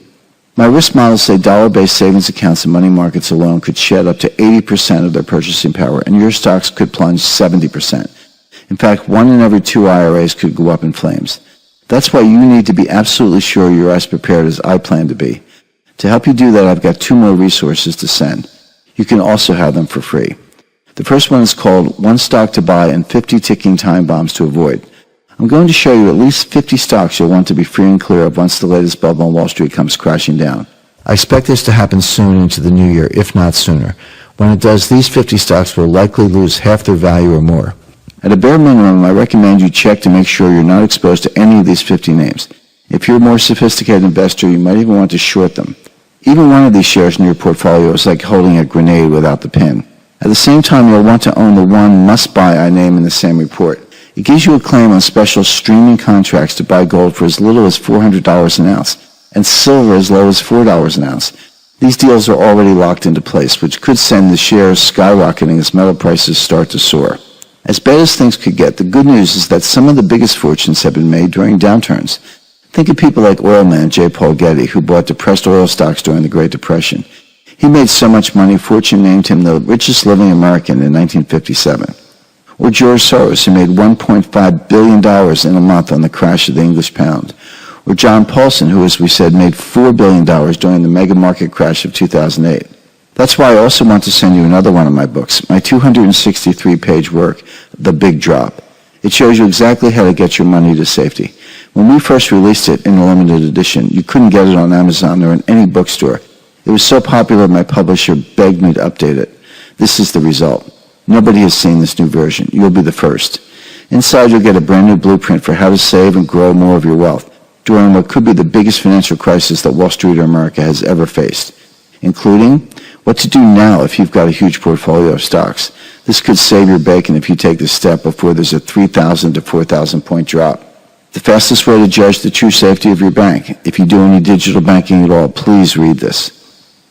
My risk models say dollar-based savings accounts and money markets alone could shed up to 80% of their purchasing power, and your stocks could plunge 70%. In fact, 1 in every 2 IRAs could go up in flames. That's why you need to be absolutely sure you're as prepared as I plan to be. To help you do that, I've got 2 more resources to send. You can also have them for free. The first one is called One Stock to Buy and 50 Ticking Time Bombs to Avoid. I'm going to show you at least 50 stocks you'll want to be free and clear of once the latest bubble on Wall Street comes crashing down. I expect this to happen soon into the new year, if not sooner. When it does, these 50 stocks will likely lose half their value or more. At a bare minimum, I recommend you check to make sure you're not exposed to any of these 50 names. If you're a more sophisticated investor, you might even want to short them. Even one of these shares in your portfolio is like holding a grenade without the pin. At the same time, you'll want to own the one must-buy I name in the same report. It gives you a claim on special streaming contracts to buy gold for as little as $400 an ounce, and silver as low as $4 an ounce. These deals are already locked into place, which could send the shares skyrocketing as metal prices start to soar. As bad as things could get, the good news is that some of the biggest fortunes have been made during downturns. Think of people like oil man J. Paul Getty, who bought depressed oil stocks during the Great Depression. He made so much money, Fortune named him the richest living American in 1957. Or George Soros, who made $1.5 billion in a month on the crash of the English pound. Or John Paulson, who, as we said, made $4 billion during the mega market crash of 2008. That's why I also want to send you another one of my books, my 263-page work, The Big Drop. It shows you exactly how to get your money to safety. When we first released it in a limited edition, you couldn't get it on Amazon or in any bookstore. It was so popular my publisher begged me to update it. This is the result. Nobody has seen this new version. You'll be the first. Inside you'll get a brand new blueprint for how to save and grow more of your wealth during what could be the biggest financial crisis that Wall Street or America has ever faced, including what to do now if you've got a huge portfolio of stocks. This could save your bacon if you take this step before there's a 3,000 to 4,000 point drop. The fastest way to judge the true safety of your bank. If you do any digital banking at all, please read this.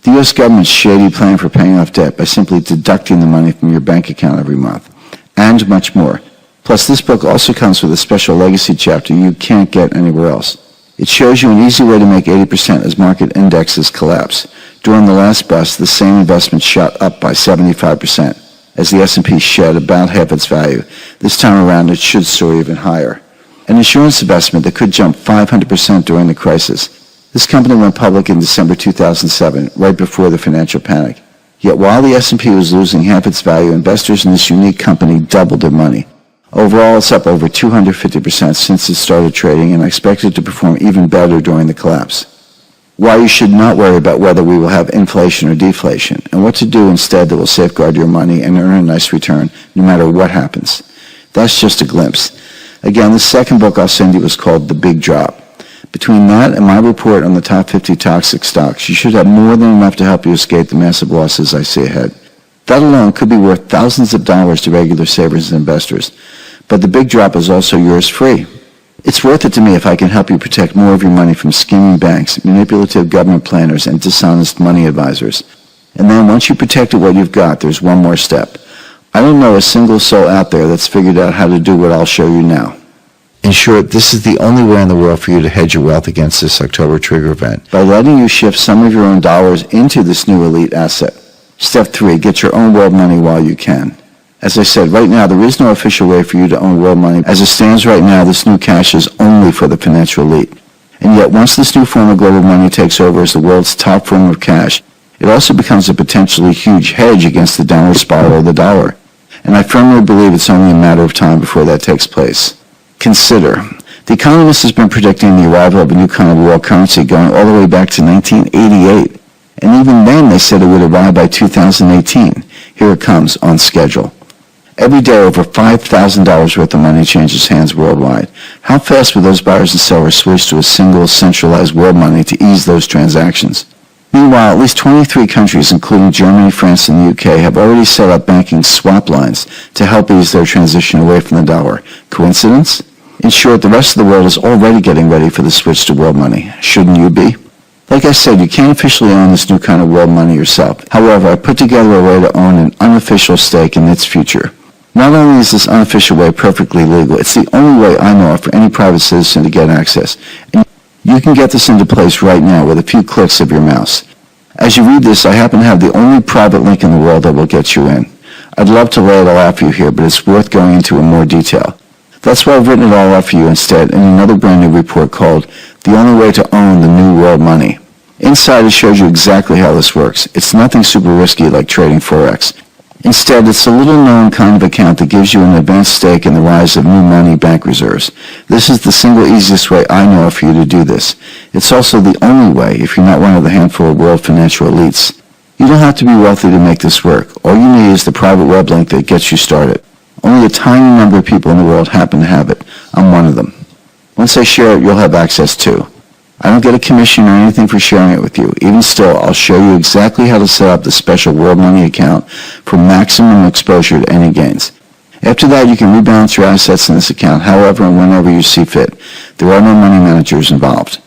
The U.S. government's shady plan for paying off debt by simply deducting the money from your bank account every month. And much more. Plus, this book also comes with a special legacy chapter you can't get anywhere else. It shows you an easy way to make 80% as market indexes collapse. During the last bust, the same investment shot up by 75%, as the S&P shed about half its value. This time around, it should soar even higher. An insurance investment that could jump 500% during the crisis. This company went public in December 2007, right before the financial panic. Yet while the S&P was losing half its value, investors in this unique company doubled their money. Overall, it's up over 250% since it started trading, and I expect it to perform even better during the collapse. Why you should not worry about whether we will have inflation or deflation, and what to do instead that will safeguard your money and earn a nice return no matter what happens. That's just a glimpse. Again, the second book I'll send you is called The Big Drop. Between that and my report on the top 50 toxic stocks, you should have more than enough to help you escape the massive losses I see ahead. That alone could be worth thousands of dollars to regular savers and investors. But the big drop is also yours free. It's worth it to me if I can help you protect more of your money from scheming banks, manipulative government planners, and dishonest money advisors. And then once you protected what you've got, there's one more step. I don't know a single soul out there that's figured out how to do what I'll show you now. In short, this is the only way in the world for you to hedge your wealth against this October trigger event, by letting you shift some of your own dollars into this new elite asset. Step 3, get your own world money while you can. As I said, right now there is no official way for you to own world money. As it stands right now, this new cash is only for the financial elite. And yet once this new form of global money takes over as the world's top form of cash, it also becomes a potentially huge hedge against the downward spiral of the dollar. And I firmly believe it's only a matter of time before that takes place. Consider, The Economist has been predicting the arrival of a new kind of world currency going all the way back to 1988. And even then they said it would arrive by 2018. Here it comes, on schedule. Every day over $5,000 worth of money changes hands worldwide. How fast will those buyers and sellers switch to a single centralized world money to ease those transactions? Meanwhile, at least 23 countries, including Germany, France, and the UK, have already set up banking swap lines to help ease their transition away from the dollar. Coincidence? In short, the rest of the world is already getting ready for the switch to world money. Shouldn't you be? Like I said, you can't officially own this new kind of world money yourself. However, I put together a way to own an unofficial stake in its future. Not only is this unofficial way perfectly legal, it's the only way I know of for any private citizen to get access. And you can get this into place right now with a few clicks of your mouse. As you read this, I happen to have the only private link in the world that will get you in. I'd love to lay it all out for you here, but it's worth going into in more detail. That's why I've written it all out for you instead in another brand new report called The Only Way to Own the New World Money. Inside it shows you exactly how this works. It's nothing super risky like trading Forex. Instead, it's a little-known kind of account that gives you an advanced stake in the rise of new money bank reserves. This is the single easiest way I know of for you to do this. It's also the only way if you're not one of the handful of world financial elites. You don't have to be wealthy to make this work. All you need is the private web link that gets you started. Only a tiny number of people in the world happen to have it. I'm one of them. Once I share it, you'll have access too. I don't get a commission or anything for sharing it with you. Even still, I'll show you exactly how to set up the special World Money account for maximum exposure to any gains. After that, you can rebalance your assets in this account however and whenever you see fit. There are no money managers involved.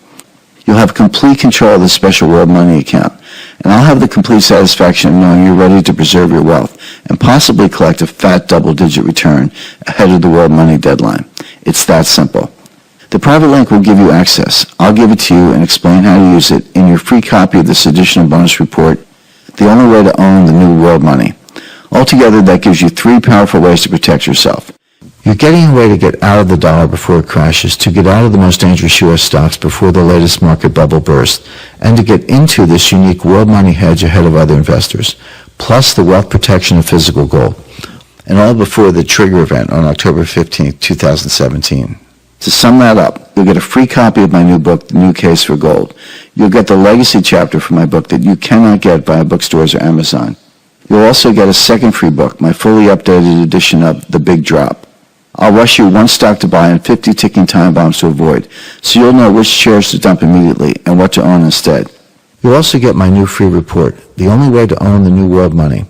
You'll have complete control of the special World Money account, and I'll have the complete satisfaction of knowing you're ready to preserve your wealth and possibly collect a fat double-digit return ahead of the World Money deadline. It's that simple. The private link will give you access. I'll give it to you and explain how to use it in your free copy of this additional bonus report, The Only Way to Own the New World Money. Altogether, that gives you 3 powerful ways to protect yourself. You're getting a way to get out of the dollar before it crashes, to get out of the most dangerous U.S. stocks before the latest market bubble bursts, and to get into this unique world money hedge ahead of other investors, plus the wealth protection of physical gold, and all before the trigger event on October 15, 2017. To sum that up, you'll get a free copy of my new book, The New Case for Gold. You'll get the legacy chapter from my book that you cannot get via bookstores or Amazon. You'll also get a second free book, my fully updated edition of The Big Drop. I'll rush you 1 stock to buy and 50 ticking time bombs to avoid, so you'll know which shares to dump immediately and what to own instead. You'll also get my new free report, The Only Way to Own the New World Money,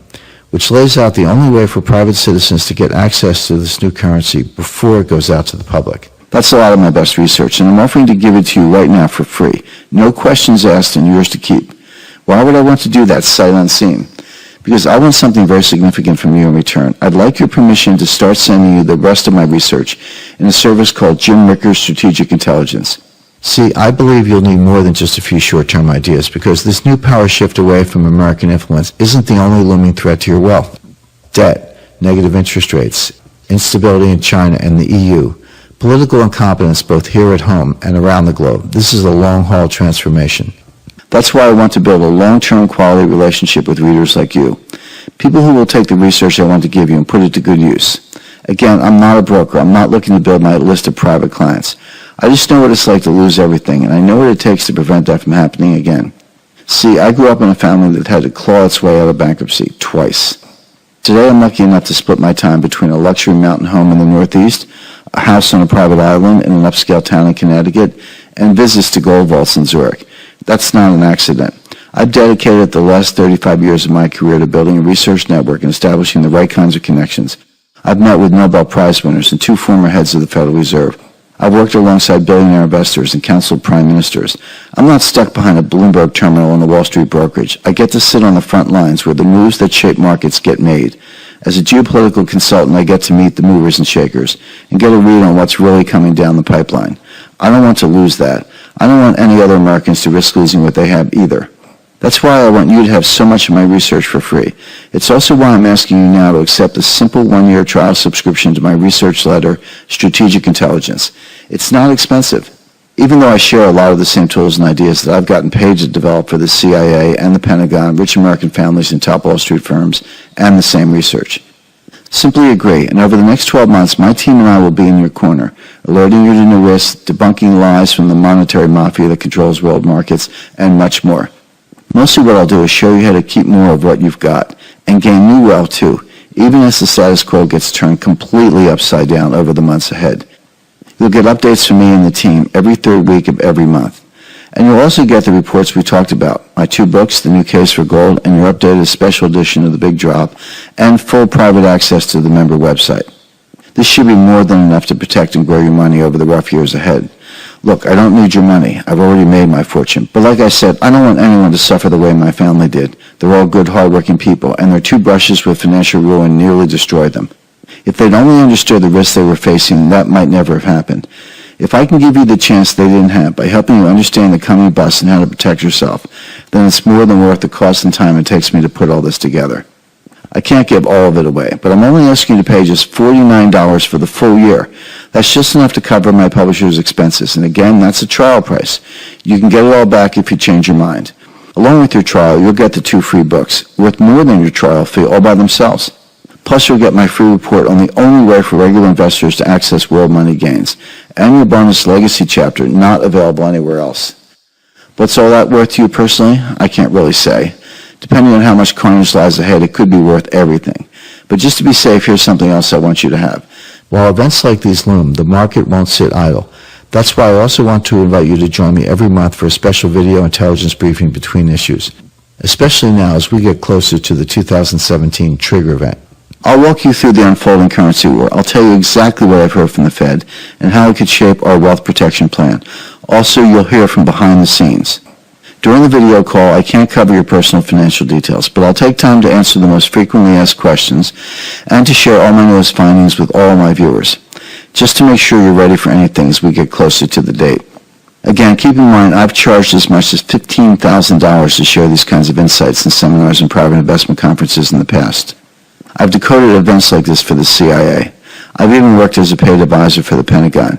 which lays out the only way for private citizens to get access to this new currency before it goes out to the public. That's a lot of my best research, and I'm offering to give it to you right now for free. No questions asked and yours to keep. Why would I want to do that sight unseen? Because I want something very significant from you in return. I'd like your permission to start sending you the rest of my research in a service called Jim Rickards Strategic Intelligence. See, I believe you'll need more than just a few short-term ideas, because this new power shift away from American influence isn't the only looming threat to your wealth. Debt, negative interest rates, instability in China and the EU, political incompetence both here at home and around the globe. This is a long-haul transformation. That's why I want to build a long-term quality relationship with readers like you. People who will take the research I want to give you and put it to good use. Again, I'm not a broker. I'm not looking to build my list of private clients. I just know what it's like to lose everything, and I know what it takes to prevent that from happening again. See, I grew up in a family that had to claw its way out of bankruptcy twice. Today I'm lucky enough to split my time between a luxury mountain home in the Northeast, a house on a private island in an upscale town in Connecticut, and visits to gold vaults in Zurich. That's not an accident. I've dedicated the last 35 years of my career to building a research network and establishing the right kinds of connections. I've met with Nobel Prize winners and 2 former heads of the Federal Reserve. I've worked alongside billionaire investors and counseled prime ministers. I'm not stuck behind a Bloomberg terminal in a Wall Street brokerage. I get to sit on the front lines where the moves that shape markets get made. As a geopolitical consultant, I get to meet the movers and shakers and get a read on what's really coming down the pipeline. I don't want to lose that. I don't want any other Americans to risk losing what they have either. That's why I want you to have so much of my research for free. It's also why I'm asking you now to accept a simple 1-year trial subscription to my research letter, Strategic Intelligence. It's not expensive. Even though I share a lot of the same tools and ideas that I've gotten paid to develop for the CIA and the Pentagon, rich American families and top Wall Street firms, and the same research. Simply agree, and over the next 12 months, my team and I will be in your corner, alerting you to new risks, debunking lies from the monetary mafia that controls world markets, and much more. Mostly what I'll do is show you how to keep more of what you've got, and gain new wealth too, even as the status quo gets turned completely upside down over the months ahead. You'll get updates from me and the team every 3rd week of every month. And you'll also get the reports we talked about, my 2 books, The New Case for Gold, and your updated special edition of The Big Drop, and full private access to the member website. This should be more than enough to protect and grow your money over the rough years ahead. Look, I don't need your money. I've already made my fortune. But like I said, I don't want anyone to suffer the way my family did. They're all good, hard-working people, and their 2 brushes with financial ruin nearly destroyed them. If they'd only understood the risks they were facing, that might never have happened. If I can give you the chance they didn't have by helping you understand the coming bust and how to protect yourself, then it's more than worth the cost and time it takes me to put all this together. I can't give all of it away, but I'm only asking you to pay just $49 for the full year. That's just enough to cover my publisher's expenses, and again, that's a trial price. You can get it all back if you change your mind. Along with your trial, you'll get the 2 free books, worth more than your trial fee all by themselves. Plus, you'll get my free report on the only way for regular investors to access world money gains, and your bonus legacy chapter not available anywhere else. What's all that worth to you personally? I can't really say. Depending on how much carnage lies ahead, it could be worth everything. But just to be safe, here's something else I want you to have. While events like these loom, the market won't sit idle. That's why I also want to invite you to join me every month for a special video intelligence briefing between issues, especially now as we get closer to the 2017 trigger event. I'll walk you through the unfolding currency war. I'll tell you exactly what I've heard from the Fed and how it could shape our wealth protection plan. Also, you'll hear from behind the scenes. During the video call, I can't cover your personal financial details, but I'll take time to answer the most frequently asked questions and to share all my newest findings with all my viewers, just to make sure you're ready for anything as we get closer to the date. Again, keep in mind, I've charged as much as $15,000 to share these kinds of insights in seminars and private investment conferences in the past. I've decoded events like this for the CIA. I've even worked as a paid advisor for the Pentagon.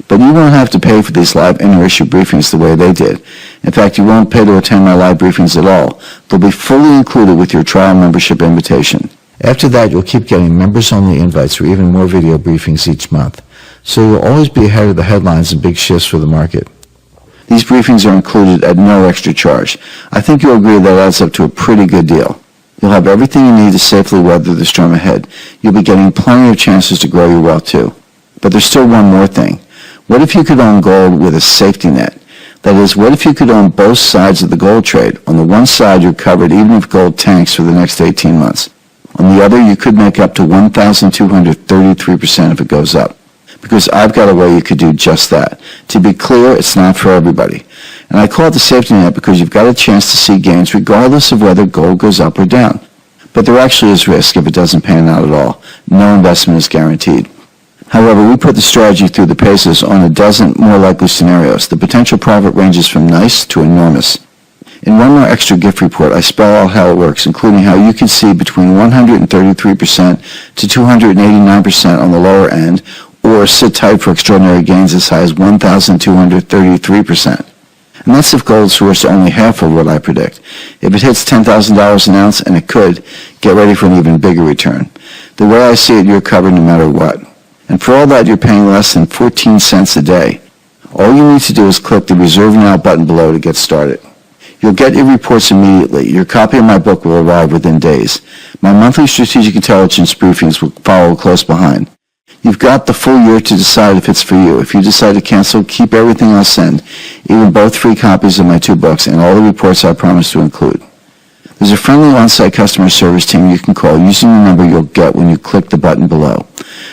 But you won't have to pay for these live inter-issue briefings the way they did. In fact, you won't pay to attend my live briefings at all. They'll be fully included with your trial membership invitation. After that, you'll keep getting members-only invites for even more video briefings each month. So you'll always be ahead of the headlines and big shifts for the market. These briefings are included at no extra charge. I think you'll agree that adds up to a pretty good deal. You'll have everything you need to safely weather the storm ahead. You'll be getting plenty of chances to grow your wealth too. But there's still one more thing. What if you could own gold with a safety net? That is, what if you could own both sides of the gold trade? On the one side, you're covered even if gold tanks for the next 18 months. On the other, you could make up to 1,233% if it goes up. Because I've got a way you could do just that. To be clear, it's not for everybody. And I call it the safety net because you've got a chance to see gains regardless of whether gold goes up or down. But there actually is risk if it doesn't pan out at all. No investment is guaranteed. However, we put the strategy through the paces on a dozen more likely scenarios. The potential profit ranges from nice to enormous. In one more extra gift report, I spell out how it works, including how you can see between 133% to 289% on the lower end, or sit tight for extraordinary gains as high as 1,233%. And that's if gold soars to only half of what I predict. If it hits $10,000 an ounce, and it could, get ready for an even bigger return. The way I see it, you're covered no matter what. And for all that, you're paying less than 14 cents a day. All you need to do is click the Reserve Now button below to get started. You'll get your reports immediately. Your copy of my book will arrive within days. My monthly strategic intelligence briefings will follow close behind. You've got the full year to decide if it's for you. If you decide to cancel, keep everything I'll send, even both free copies of my 2 books and all the reports I promise to include. There's a friendly on-site customer service team you can call using the number you'll get when you click the button below.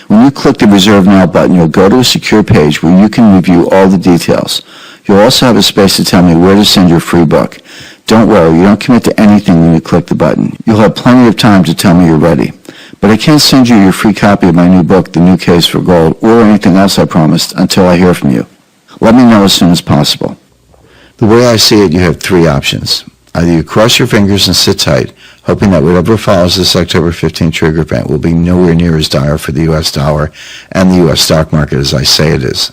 When you click the Reserve Now button, you'll go to a secure page where you can review all the details. You'll also have a space to tell me where to send your free book. Don't worry, you don't commit to anything when you click the button. You'll have plenty of time to tell me you're ready. But I can't send you your free copy of my new book, The New Case for Gold, or anything else I promised until I hear from you. Let me know as soon as possible. The way I see it, you have 3 options. Either you cross your fingers and sit tight, hoping that whatever follows this October 15 trigger event will be nowhere near as dire for the U.S. dollar and the U.S. stock market as I say it is.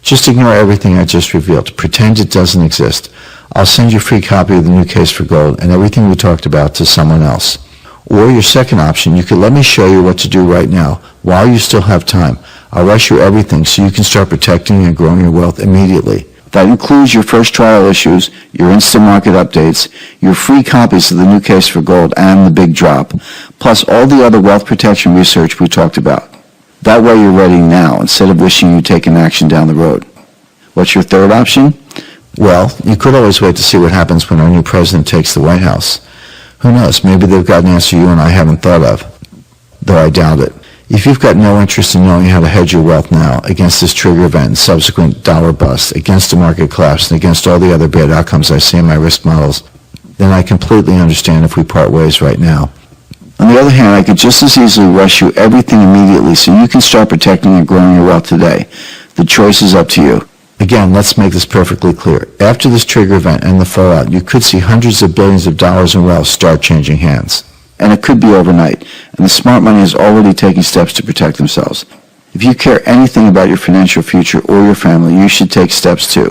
Just ignore everything I just revealed. Pretend it doesn't exist. I'll send you a free copy of The New Case for Gold and everything we talked about to someone else. Or your second option, you could let me show you what to do right now while you still have time. I'll rush you everything so you can start protecting and growing your wealth immediately. That includes your first trial issues, your instant market updates, your free copies of The New Case for Gold and The Big Drop, plus all the other wealth protection research we talked about. That way you're ready now instead of wishing you'd taken action down the road. What's your third option? Well, you could always wait to see what happens when our new president takes the White House. Who knows, maybe they've got an answer you and I haven't thought of, though I doubt it. If you've got no interest in knowing how to hedge your wealth now against this trigger event and subsequent dollar bust, against a market collapse, and against all the other bad outcomes I see in my risk models, then I completely understand if we part ways right now. On the other hand, I could just as easily rush you everything immediately so you can start protecting and growing your wealth today. The choice is up to you. Again, let's make this perfectly clear. After this trigger event and the fallout, you could see hundreds of billions of dollars in wealth start changing hands. And it could be overnight, and the smart money is already taking steps to protect themselves. If you care anything about your financial future or your family, you should take steps too.